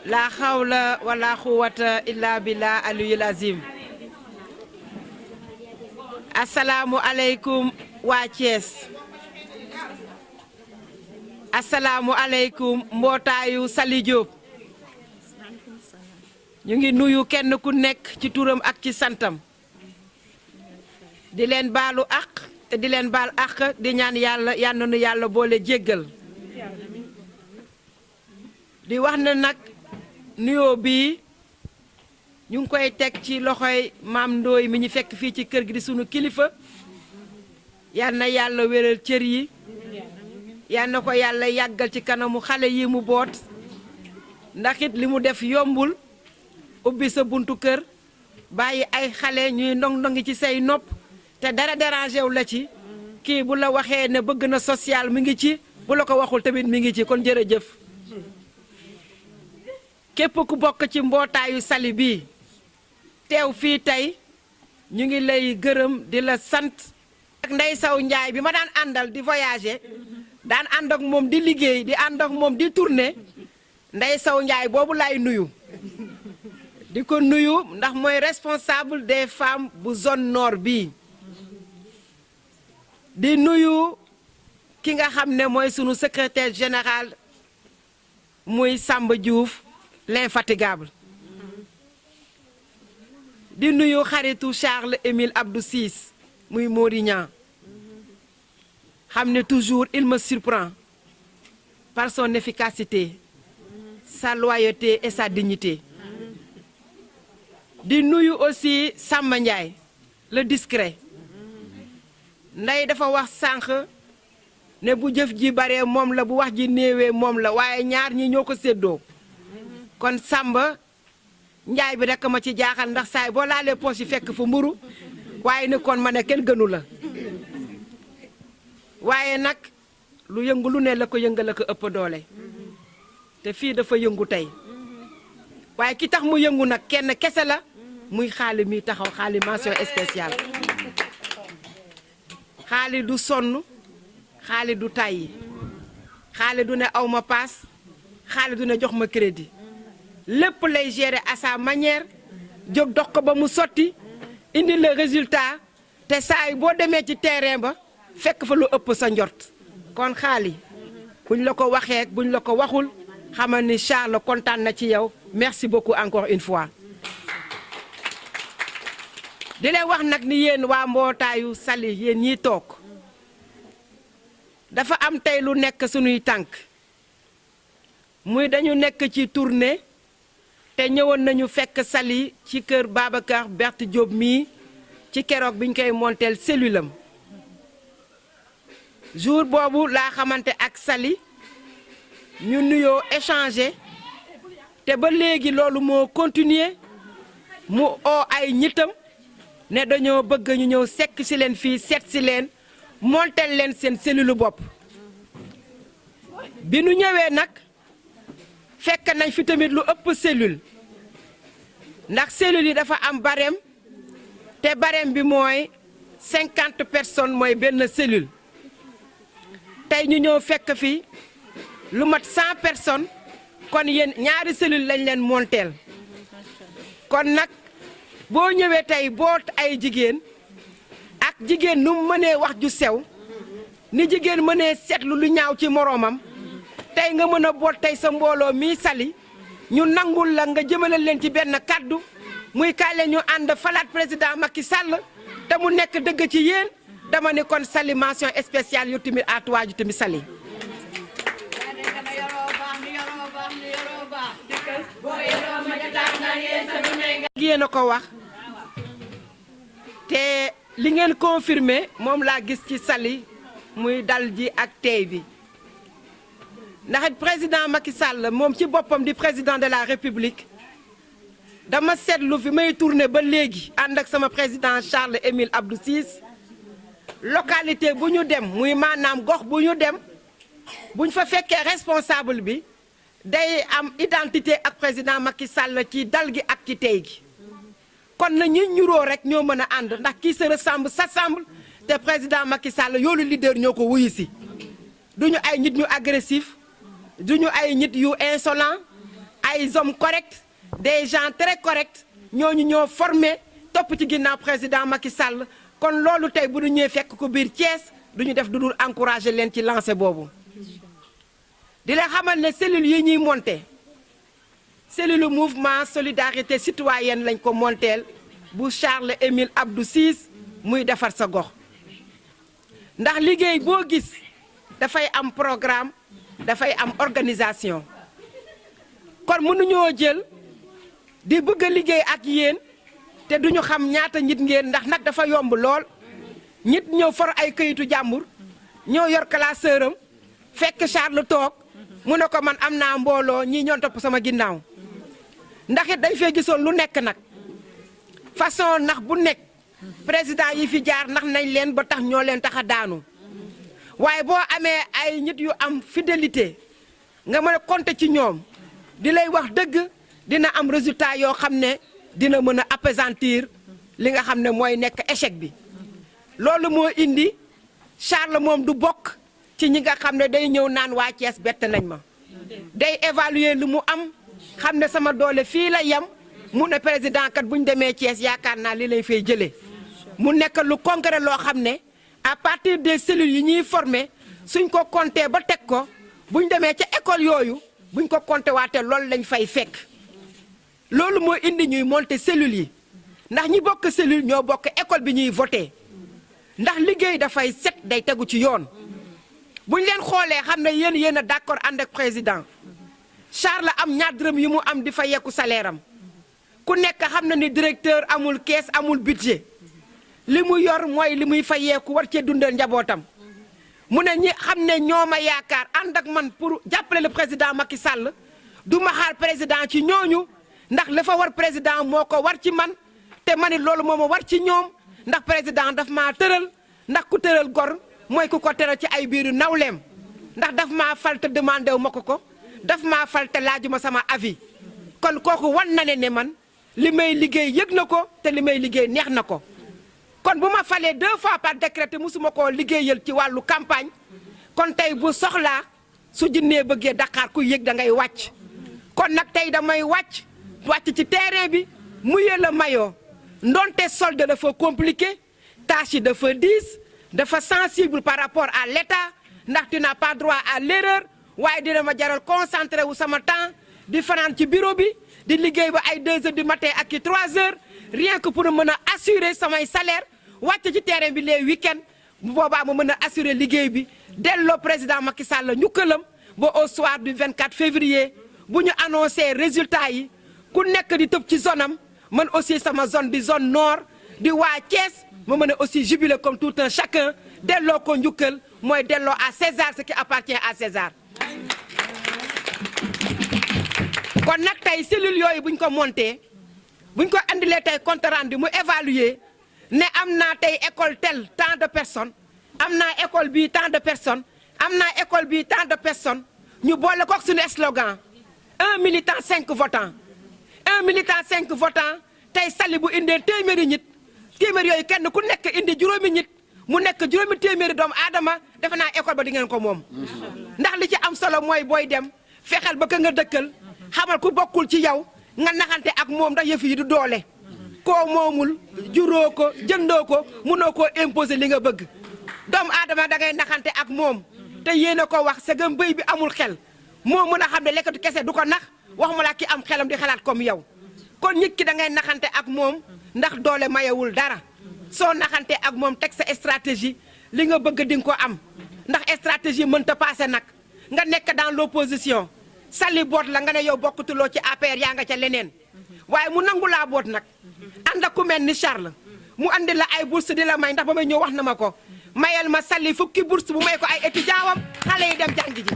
la hawla wala quwwata illa billah aliyul azim. Assalamu alaikum waa Thiès. Assalamu alaikum mbotaayu Sali Diop. ñu ngi nuyu kenn ku nekk ci turam ak ci santam. di leen baalu àq te di leen baal àq di ñaan yàlla yal na nu yàlla boole jéggal. di wax na nag nuyoo bii ñu ngi koy teg ci loxoy maam Ndooy mi ñu fekk fii ci kër gi di sunu kilifa. yal na yàlla wéral cër yi. yal na ko yàlla yàggal ci kanamu xale yi mu boot. ndax it li mu def yombul. ubbi sa buntu kër bàyyi ay xale ñuy ndong-ndongi ci say nopp te dara dérangé wu la ci kii bu la waxee ne bëgg na social mi ngi ci bu la ko waxul tamit mi ngi ci kon jërëjëf. képp ku bokk ci mbootaayu Sali bii teew fii tey ñu ngi lay gërëm di la sant. ak Ndey Saw Njaay bi ma daan àndal di voyager daan ànd ak moom di liggéey di ànd ak moom di tourner Ndey Saw Njaay boobu lay nuyu. di ko nuyu ndax mooy responsable des femmes bu zone nord bii. di nuyu ki nga xam ne mooy sunu secrétaire général muy Samba Diouf l'infatigable. di nuyu xaritu Charles Émile Abdou Ciss muy Morignan. xam ne toujours il me surprend par son efficacité, sa loyauté et sa dignité. di nuyu aussi Samba Ndiaye le discret. Ndey dafa wax sànq ne bu jëf ji bare moom la bu wax ji néewee moom la waaye ñaar ñi ñoo ko séddoo. kon Samba Ndiaye bi rekk ma ci jaaxal ndax saay boo laalee poche yi fekk fa mburu waaye ni kon ma ne kenn gënu la. waaye nag lu yëngu lu ne la ko yëngal la ko ëpp doole. te fii dafa yëngu tey. waaye ki tax mu yëngu nag kenn kese la muy xaali mi taxaw xaali mention spéciale. xaali du sonn xaali du tàyyi xaali du ne aw ma paas xaali du ne jox ma crédit lépp lay gérer à sa manière jóg dox ko ba mu sotti indi le résultat te saa yi boo demee ci terrain ba fekk fa lu ëpp sa njort. kon xaali buñ la ko waxee buñ la ko waxul xamal ni Charles kontaan na ci yow merci beaucoup encore une fois. di leen wax nag ni yéen waa mbootaayu Sali yéen ñiy toog dafa am tey lu nekk sunuy tànk muy dañu nekk ci tournée te ñëwoon nañu fekk Sali ci kër Babacar Berthe Diop mii ci keroog biñ koy monteel cellule am. jour boobu laa xamante ak Sali ñu nuyoo échanger te ba léegi loolu moo continuer mu oo ay ñitam ne dañoo bëgg ñu ñëw sekk ci leen fii seet ci leen montel leen seen cellule bopp. bi nu ñëwee nag fekk nañ fi tamit lu ëpp cellule ndax cellule yi dafa am barème te barème bi mooy 50 personnes mooy benn cellule. tey ñu ñëw fekk fi lu mat 100 personnes kon yéen ñaari cellule lañ leen monteel. kon nag boo ñëwee tey boot ay jigéen ak jigéen nu mu mënee wax ju sew ni jigéen mënee seetlu lu ñaaw ci moroomam tey nga mën a boot tey sa mbooloo mii Sali ñu nangul la nga jëmale leen ci benn kaddu muy kaay leen ñu ànd falaat président Macky Sall te mu nekk dëgg ci yéen dama ne kon Sali mention spéciale yu tamit à toi ju tamit Sali. yéen a ko wax te li ngeen confirmé moom laa gis ci Sali muy dal ji ak tey bi ndax président Macky Sall moom ci boppam di président de la République dama seetlu fi may tourné ba léegi ànd ak sama président Charles Émile Abdou Ciss localité bu ñu dem muy maanaam gox bu ñu dem buñ fa fekkee responsable bi day am identité ak président Macky Sall ci dal gi ak ci tey gi kon na ñu ñuroo rek ñoo mën a ànd ndax qui se ressemble s'assemble te président Macky Sall yoolu leader ñoo ko wuyu si duñu ay nit ñu agressif duñu ay nit yu insolent ay hommes corrects des gens très corrects ñooñu ñoo formé topp ci ginnaaw président Macky Sall kon loolu tey bu ñu ñëwee fekk ko biir Thiès duñu def du dul encourager leen ci lancé boobu. di la xamal ne cellules yi ñuy monté cellule mouvement solidarité citoyenne lañ ko monteel bu Charles Émile Abdou Ciss muy defar sa gox ndax liggéey boo gis dafay am programme dafay am organisation kon mënuñoo jël di bëgg a liggéey ak yéen te duñu xam ñaata nit ngeen ndax nag dafa yomb lool nit ñëw for ay këyitu jàmbur ñoo yor classeur am fekk Charles toog mu ne ko man am naa mbooloo ñii ñoo topp sama ginnaaw ndax it dañ fee gisoon lu nekk nag façon nax bu nekk président yi fi jaar nax nañ leen ba tax ñoo leen tax a daanu waaye boo amee ay nit yu am fidélité nga mën a compter ci ñoom di lay wax dëgg dina am résultat yoo xam ne dina mën a appesantir li nga xam ne mooy nekk échec bi loolu moo indi Charles moom du bokk ci ñi nga xam ne day ñëw naan waa Thiès bett nañ ma day évaluer lu mu am xam ne sama doole fii la yem mu ne président kat bu ñu demee Thiès yaakaar naa li lay fay jëlee mu nekk lu concret loo xam ne à partir des cellules yi ñuy formé suñ ko compté ba teg ko bu ñu demee ca école yooyu buñ ko compté waatee loolu lañ fay fekk loolu moo indi ñuy monter cellules yi ndax ñi bokk cellule ñoo bokk école bi ñuy voté ndax liggéey dafay set day tegu ci yoon buñ leen xoolee xam ne yéen a d'accord ànd ak président Charles am ñaar dërëm yi mu am di fa yekku salaire am ku nekk xam na ni directeur amul caisse amul budget li mu yor mooy li muy fa yeeku war cee dundal njabootam mu ne ñi xam ne ñoo ma yaakaar ànd ak man pour jàppale le président Macky Sall du ma xaar président ci ñooñu ndax la fa war président moo ko war ci man te ma ni loolu moo ma war ci ñoom ndax président daf maa tëral ndax ku tëral gor mooy ku ko tëral ci ay biiru nawleem ndax daf maa fal te demandé wu ma ko daf maa fal te laajuma sama avis kon kooku wan na ne man li may liggéey yëg na ko te li may liggéey neex na ko kon bu ma falee 2 fois par décret te musuma koo liggéeyal ci wàllu campagne kon tey bu soxlaa su jinnee bëggee Dakar ku yëg da ngay wàcc kon nag tey damay wàcc ci terrain bi mouiller le maillot ndonte solde dafa compliqué tâche yi dafa diis dafa sensible par rapport à l'État ndax tu n'as pas droit à l'erreur waaye dina ma jaral concentré wu sama temps di fanaan ci bureau bi di liggéey ba ay 2 heures du matin ak i 3 heures rien que pour mën a assurer samay salaire wàcc ci terrain bi les week-ends bu boobaa ma mën a assurer liggéey bi delloo président Macky Sall ñukkalam ba au soir du 24 février bu ñu annoncé résultats yi ku nekk di tëb ci zone am man aussi sama zone di zone nord di waa Thiès ma mën a aussi jubiler comme tout un chacun delloo ko njukkal mooy delloo à César ce qui appartient à César. kon nag tey cellules yooyu buñ ko monté buñ ko andilee tey compte rendu mu évaluer ne am naa tey école tel tant de personnes am naa école bii tant de personnes am naa école bii tant de personnes ñu boole kook suñu slogan 1 militant 5 votants 1 militant 5 votants tey Saly bu indee téeméeri nit téeméeri yooyu kenn ku nekk indi juróomi nit mu nekk juróomi téeméeri doomu aadama defe naa école ba di ngeen ko moom ndax li ci am solo mooy booy dem fexeel ba ka nga dëkkal xamal ku bokkul ci yow nga naxante ak moom ndax yëf yi du doole koo moomul juróo ko jëndoo ko mënoo koo imposer li nga bëgg doomu aadama da ngay naxante ak moom te yéen a ko wax sagam bëy bi amul xel moo mën a xam ne lekkatu kese du ko nax waxuma laa ki am xelam di xalaat comme yow kon nit ki da ngay naxante ak moom ndax doole mayewul dara soo naxante ak moom teg sa stratégie li nga bëgg di nga ko am ndax stratégie mënta passé nag nga nekk dans l'opposition Saly boot la nga ne yow bokkutuloo ci APR yaa nga ca leneen waaye mu nangu laa boot nag ànd ak ku mel ni Charles mu andi la ay bourse di la may ndax ba may ñëw wax na ma ko mayal ma Saly fukki bourse bu may ko ay étudiants wam xale yi dem jàngi ji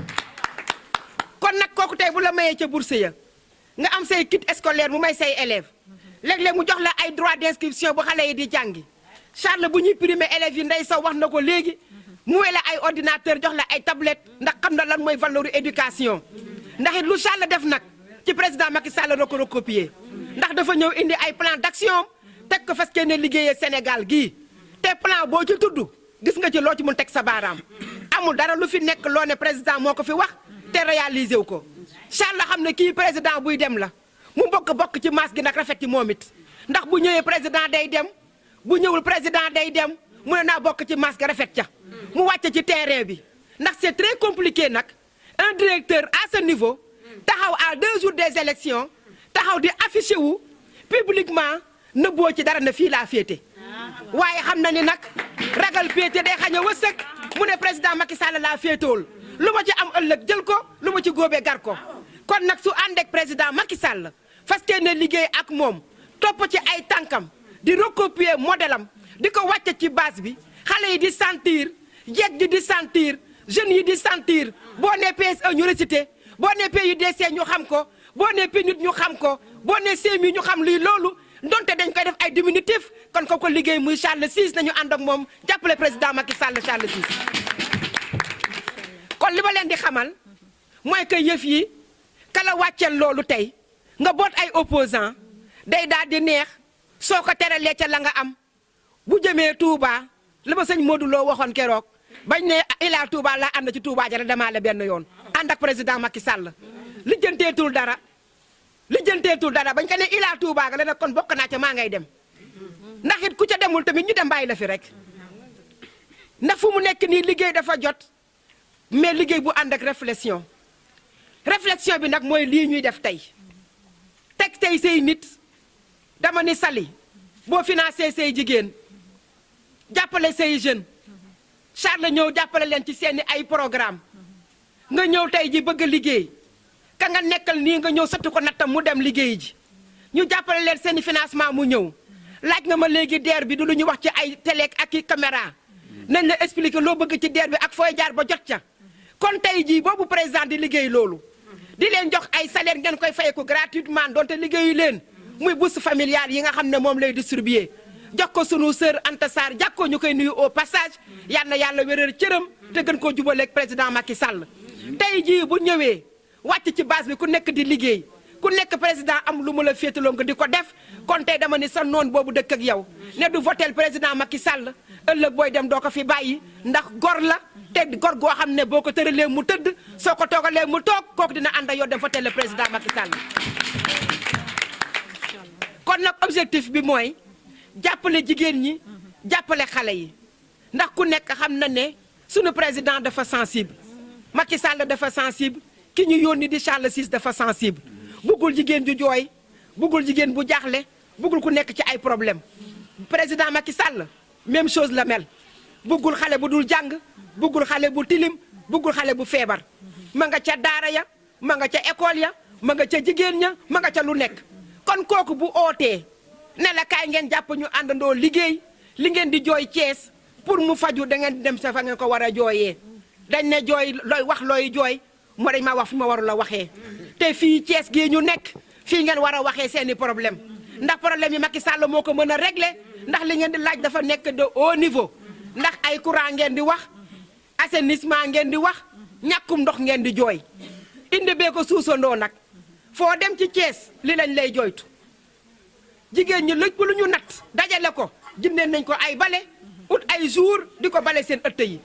kon nag kooku tey bu la mayee ca bourse ya nga am say kit scolaire mu may say élèves léeg-léeg mu jox la ay droit d'inscription bu xale yi di jàngi Charles bu ñuy primer élèves yi ndey saw wax na ko léegi mu wele ay ordinateur jox la ay tablette ndax xam na lan mooy valeur éducation ndax it lu Charles def nag ci président Macky Sall la ko recopier ndax dafa ñëw indi ay plan d'action teg ko fas ne liggéeyee Sénégal gii te plan boo ci tudd gis nga ci loo ci mun teg sa baaraam amul dara lu fi nekk loo ne président moo ko fi wax te réaliser wu ko Charles xam ne kii président buy dem la mu bokk ci masse gi nag rafet ci moom it ndax bu ñëwee président day dem bu ñëwul président day dem mu ne naa bokk ci masse gi rafet ca mu wàcce ci terrain bi ndax c'est très compliqué nag un directeur à ce niveau taxaw à 2 jours des élections taxaw di affiché wu publiquement nëbboo ci dara na fii laa féete waaye xam na ni nag ragal péete day xañ a wërsëg mu ne président Macky Sall laa féetool lu ma ci am ëllëg jël ko lu ma ci góobee gar ko kon nag su ànd ak président Macky Sall fas yéene liggéey ak moom topp ci ay tànkam di recopier modèle am di ko wàcce ci base bi xale yi di sentir jeeg ji di sentir jeunes yi di sentir boo nee PSE ñu récité boo nee PUDC ñu xam ko boo nee PNUD ñu xam ko boo nee CMU ñu xam luy loolu donte dañ koy def ay diminutif kon ko liggéey muy Charles VI nañu ànd ak moom jàppale président Macky Sall Charles VI. kon li ma leen di xamal mooy que yëf yi kala wàcceel loolu tey nga boot ay opposants day daal di neex soo ko teralee ca la nga am bu jëmee Touba li ma sëñ Modou Lo waxoon keroog bañ ne ilaa Touba laa ànd ci Touba jara damaa la benn yoon ànd ak président Macky Sall lijjanteetul dara bañ ko ne ilaa Touba ga la ne kon bokk naa ca maa ngay dem ndax it ku ca demul tamit ñu dem bàyyi la fi rek ndax fu mu nekk nii liggéey dafa jot mais liggéey bu ànd ak réflexion bi nag mooy lii ñuy def tey teg tey say nit dama ni Sali boo financé say jigéen jàppale say jeunes Charles ñëw jàppale leen ci seeni ay programme nga ñëw tey ji bëgg a liggéey ka nga nekkal nii nga ñëw sotti ko nattam mu dem liggéey ji ñu jàppale leen seeni financement mu ñëw laaj nga ma léegi DER bi du lu ñu wax ci ay télé ak i caméra nañ la expliquer loo bëgg ci DER bi ak fooy jaar ba jot ca kon tey jii boobu président di liggéey loolu di leen jox ay salaire ngeen koy fayeku gratuitement donte liggéeyu leen muy bourse familiale yi nga xam ne moom lay distribuer jox ko sunu sœur Anta Sarr jàkkoo ñu koy nuyu au passage yal na yàlla wéral cëram te gën koo jubaleeg président Macky Sall tey jii bu ñëwee wàcc ci base bi ku nekk di liggéey ku nekk président am lu mu la féetaloo nga di ko def kon tey dama ni sa noon boobu dëkk ak yow ne du votel président Macky Sall ëllëg booy dem doo ko fi bàyyi ndax gor la te gor goo xam ne boo ko tëralee mu tëdd soo ko toogalee mu toog kooku dina ànd ak yow dem votel le président Macky Sall kon nag objectif bi mooy jàppale jigéen ñi jàppale xale yi ndax ku nekk xam na ne sunu président dafa sensible Macky Sall dafa sensible ki ñu yónni di Charles VI dafa sensible buggul jigéen ju jooy buggul jigéen bu jaaxle buggul ku nekk ci ay problème président Macky Sall même chose la mel buggul xale bu dul jàng buggul xale bu tilim buggul xale bu feebar ma nga ca daara ya ma nga ca école ya ma nga ca jigéen ña ma nga ca lu nekk kon kooku bu ootee ne la kaay ngeen jàpp ñu àndandoo liggéey li ngeen di jooy Thiès pour mu faju da ngeen di dem sa fa ngeen ko war a jooyee dañ ne jooy looy wax looy jooy moo dañ ma wax fi ma warul a waxee te fii Thiès gii ñu nekk fii ngeen war a waxee seeni problème ndax problème yi Macky Sall moo ko mën a régler ndax li ngeen di laaj dafa nekk de haut niveau ndax ay courant ngeen di wax assainissement ngeen di wax ñàkkum ndox ngeen di jooy indi bee ko suusandoo nag foo dem ci Thiès li lañ lay jooytu jigéen ñi lëj bu lu ñu natt dajale ko jëndeen nañ ko ay bale ut ay jour di ko bale seen ëtt yi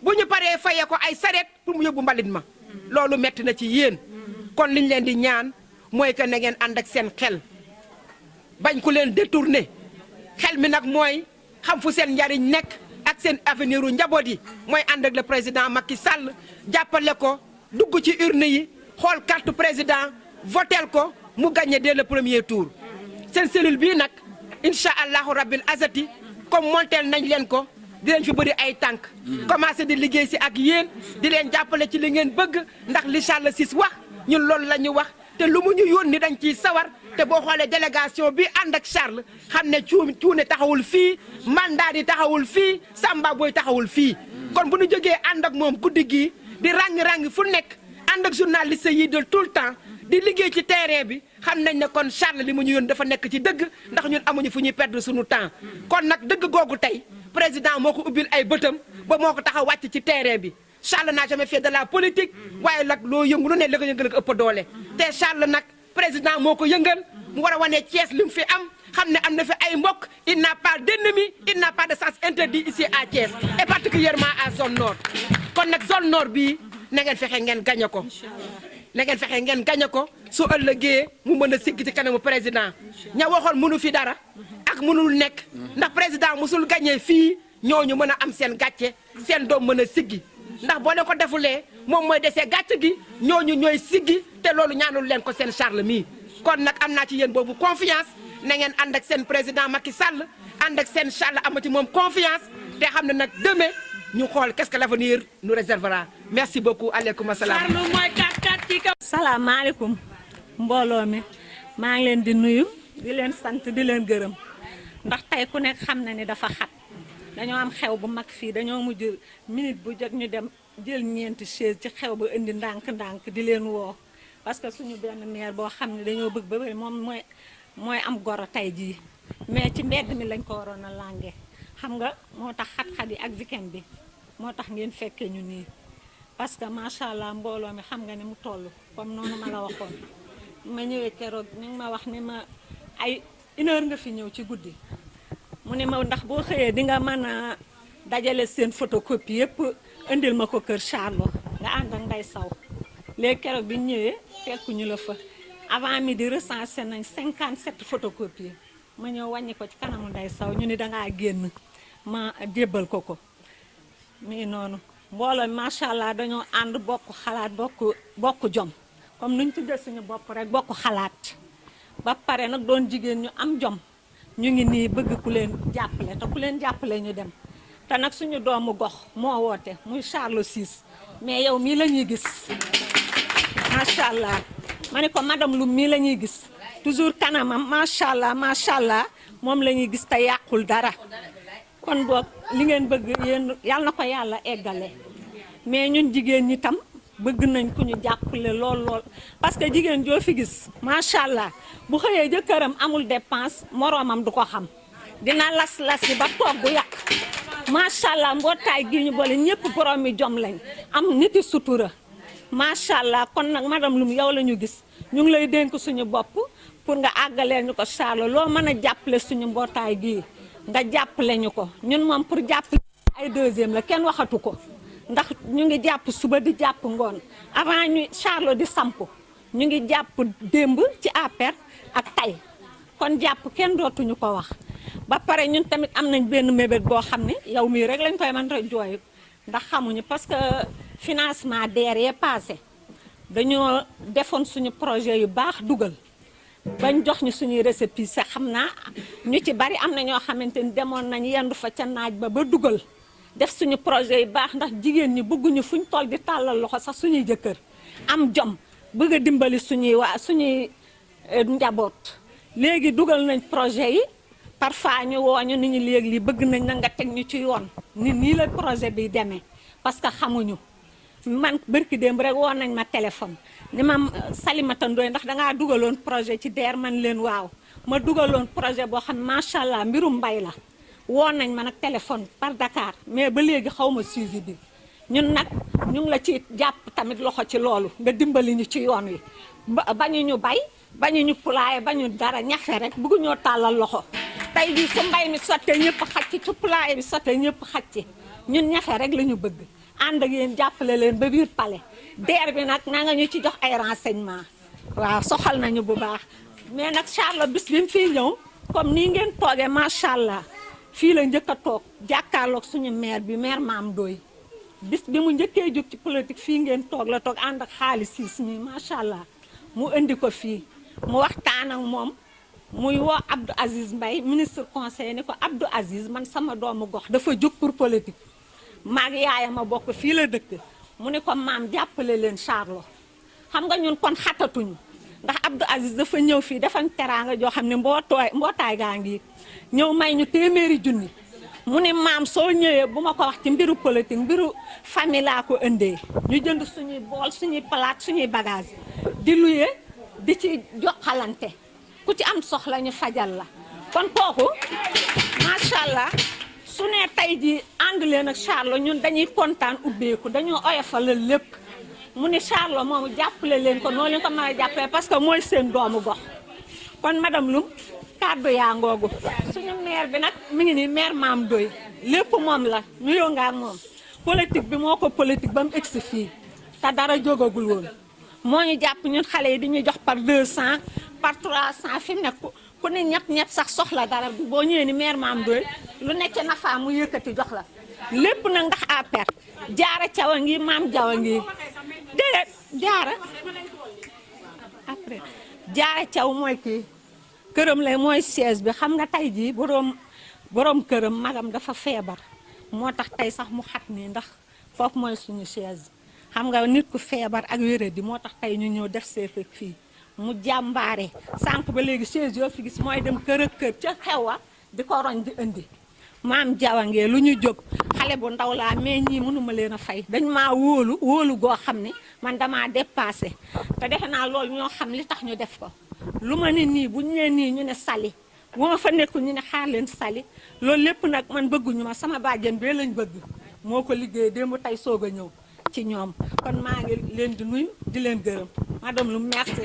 bu ñu paree faye ko ay saret pour mu yóbbu mbalit ma loolu metti na ci yéen kon liñ leen di ñaan mooy que na ngeen ànd ak seen xel bañ ku leen détourné xel mi nag mooy xam fu seen njariñ nekk ak seen avenir u njaboot yi mooy ànd ak le président Macky Sall jàppale ko dugg ci urne yi xool carte président votel ko mu gagné dès le premier tour seen cellule bii nag incha allahu rabbil azati comme monteel nañ leen ko di leen fi bëri ay tànk commencé di liggéey si ak yéen di leen jàppale ci li ngeen bëgg ndax li Charles VI wax ñun loolu la ñu wax te lu mu ñu yónni dañ ciy sawar te boo xoolee délégation bi ànd ak Charles xam ne cuune taxawul fii mandat di taxawul fii Samba Boy taxawul fii kon bu ñu jógee ànd ak moom guddi gii di ràng-ràng fu nekk ànd ak journaliste yi de tout le temps di liggéey ci terrain bi xam nañ ne kon Charles li mu ñu yónni dafa nekk ci dëgg ndax ñun amuñu fu ñuy perdre suñu temps kon nag dëgg googu tey président moo ko ubbil ay bëtam ba moo ko tax a wàcc ci terrain bi Charles n'a jamais fait de la politique waaye nag loo yëngu lu ne la ko yëngal ak ëpp doole te Charles nag président moo ko yëngal mu war a wane Thiès li mu fi am xam ne am na fi ay mbokk il n'a pas d'ennemi il n'a pas de sens interdit ici à Thiès et particulièrement à zone nord kon nag zone nord bii na ngeen fexe ngeen gañe ko na ngeen fexe ngeen gañe ko su ëllëgee mu mën a sigg ci kanamu président ña waxoon mënu fi dara ak mënul nekk ndax président musul gañee fii ñooñu mën a am seen gàcce seen doom mën a siggi ndax boo leen ko defulee moom mooy desee gàcce gi ñooñu ñooy siggi te loolu ñaanul leen ko seen Charles mii kon nag am naa ci yéen boobu confiance na ngeen ànd ak seen président Macky Sall ànd ak seen Charles amati moom confiance te xam ne nag demain ñu xool qu'est-ce que l'avenir nous réservera merci beaucoup aleykum asalaam. salaamaaleykum mbooloo mi maa ngi leen di nuyu di leen sant di leen gërëm ndax tey ku nekk xam na ni dafa xat dañoo am xew bu mag fii dañoo mujj minute bu jot ñu dem jël ñeenti chaise ci xew ba indi ndànk-ndànk di leen woo parce que suñu benn maire boo xam ne dañoo bëgg ba bëri moom mooy am goro tey jii mais ci mbedd mi lañ ko waroon a lànge xam nga moo tax xat-xat yi ak weekend bi moo tax ngeen fekkee ñu nii parce que macha allah mbooloo mi xam nga ni mu toll comme noonu ma la waxoon ma ñëwee keroog ni nga ma wax ni ma ay 1 heure nga fi ñëw ci guddi mu ne ma ndax boo xëyee di nga mën a dajale seen photocopie yëpp indil ma ko kër Charles nga ànd ak Ndeye Sow léegi keroog bi ñu ñëwee fekkuñu la fa avant midi recensé nañ 57 photocopies ma ñëw wàññi ko ci kanamu Ndeye Sow ñu ni dangaa génn ma jébbal ko mi noonu mbooloo macha allah dañoo ànd bokk xalaat bokk jom comme nuñ tuddee suñu bopp rek bokk xalaat ba pare nag doon jigéen ñu am jom ñu ngi nii bëgg ku leen jàppale te ku leen jàppale ñu dem te nag suñu doomu gox moo woote muy Charles Ciss mais yow mii la ñuy gis macha allah ma ne ko madame Loum mii la ñuy gis toujours kanamam macha allah moom la ñuy gis te yàqul dara kon boog li ngeen bëgg yéen yal na ko yàlla eggale mais ñun jigéen ñi tam bëgg nañ ku ñu jàppale lool parce que jigéen joo fi gis macha allah bu xëyee jëkkëram amul dépense moroomam du ko xam dina las yi ba toog bu yàq macha allah mbootaay gi ñu boole ñëpp borom mi jom lañ am niti sutura macha allah kon nag madame Loum yow la ñu gis ñu ngi lay dénk suñu bopp pour nga àggalee ñu ko Charles loo mën a jàppale suñu mbootaay gii nga jàppale ñu ko ñun moom pour jàppale ay deuxième la kenn waxatu ko ndax ñu ngi jàpp suba di jàpp ngoon avant ñu Charles di samp ñu ngi jàpp démb ci APR ak tay kon jàpp kenn dootuñu ko wax ba pare ñun tamit am nañ benn mébét boo xam ne yow mii rek lañ koy mën a jooy ndax xamuñu parce que financement DER yee passé dañoo defoon suñu projet yu baax dugal bañ jox ñu suñuy récépissé xam naa ñu ci bari am na ñoo xamante ni demoon nañ yendu fa ca naaj ba dugal def suñu projet yu baax ndax jigéen ñi bëgguñu fuñ toll di tàllal loxo sax suñuy jëkkër am jom bëgg a dimbali suñuy njaboot léegi dugal nañ projet yi parfois ñu wooñu ni ñu léegi li bëgg nañ na nga teg ñu ci yoon ni nii la projet bi demee parce que xamuñu man bërki démb rek woon nañ ma téléphone ni ma Salimata Ndoye ndax dangaa dugaloon projet ci DER man leen waaw ma dugaloon projet boo xam macha allah mbirum mbay la woon nañ ma nag téléphone par Dakar mais ba léegi xaw ma suivi bi ñun nag ñu ngi la ci jàpp tamit loxo ci loolu nga dimbali ñu ci yoon wi bañu ñu bay bañu ñu pulaaye bañu dara ñafe rek bëggu ñoo tàllal loxo tey jii su mbay mi sottee ñëpp xaj ci su pulaaye bi sottee ñëpp xaj ci ñun ñafe rek la ñu bëgg ànd ak yéen jàppale leen ba biir palais DER bi nag na nga ñu ci jox ay renseignement waaw soxal nañu bu baax mais nag Charles bis bi mu fii ñëw comme nii ngeen toogee macha allah fii la njëkk a toog jàkkaarloog suñu maire bi maire Mame Ndoye bis bi mu njëkkee jóg ci politique fii ngeen toog la toog ànd ak xaalis siis mi macha allah mu indi ko fii mu waxtaan ak moom muy woo Abdou Aziz Mbaye ministre conseiller ni ko Abdou Aziz man sama doomu gox dafa jóg pour politique maag yaayam a bokk fii la dëkk mu ne ko maam jàppale leen Charles xam nga ñun kon xatatuñu ndax Abdou Aziz dafa ñëw fii defan teraanga joo xam ne mbootaay gaa ngi ñëw may ñu téeméeri junni mu ne maam soo ñëwee bu ma ko wax ci mbiru politique mbiru famille laa ko indee ñu jënd suñuy bool suñuy palaat suñuy bagage di luye di ci joxalante ku ci am soxla ñu fajal la kon kooku macha allah su ne tey ji ànd leen ak Charles ñun dañuy kontaan ubbeeku dañoo oyofalal lépp mu ne Charles moomu jàppale leen ko noonu leen ko mën a jàppale parce que mooy seen doomu gox kon madame Loum kàddu yaa ngoogu suñu maire bi nag mi ngi nii maire Mame Ndoye lépp moom la nuyoo nga ak moom politique bi moo ko politique ba mu egsi fii te dara jógagul woon moo ñu jàpp ñun xale yi di ñu jox par 200 par 300 fi mu ne ku ne ñett sax soxla dara boo ñëwee ni maire Mame Ndoye lu nekk ca nafa mu yëkkati jox la lépp nag ndax APR jaara cawa ngi maam jawa ngi déedéet jaara après jaara caw mooy kii këram la mooy siège bi xam nga tey jii borom këram magam dafa feebar moo tax tey sax mu xat nii ndax foofu mooy suñu siège xam nga nit ku feebar ak wéradi moo tax tey ñu ñëw def see fii mu jàmbaare sànq ba léegi siège yoo fi gis mooy dem kër ak kër ca xewa di ko roñ di indi maam jawangee lu ñu jóg xale bu ndaw laa mais ñii mënuma leen a fay dañ maa wóolu goo xam ne man damaa dépassé te defe naa loolu ñoo xam li tax ñu def ko lu ma ne nii bu ñu nee nii ñu ne sali bu ma fa nekku ñu ne xaar leen sali loolu lépp nag man bëgguñu ma sama bàjjen bee lañ bëgg moo ko liggéey démb tey soog a ñëw ci ñoom kon maa ngi leen di nuyu di leen gërëm madame lu merci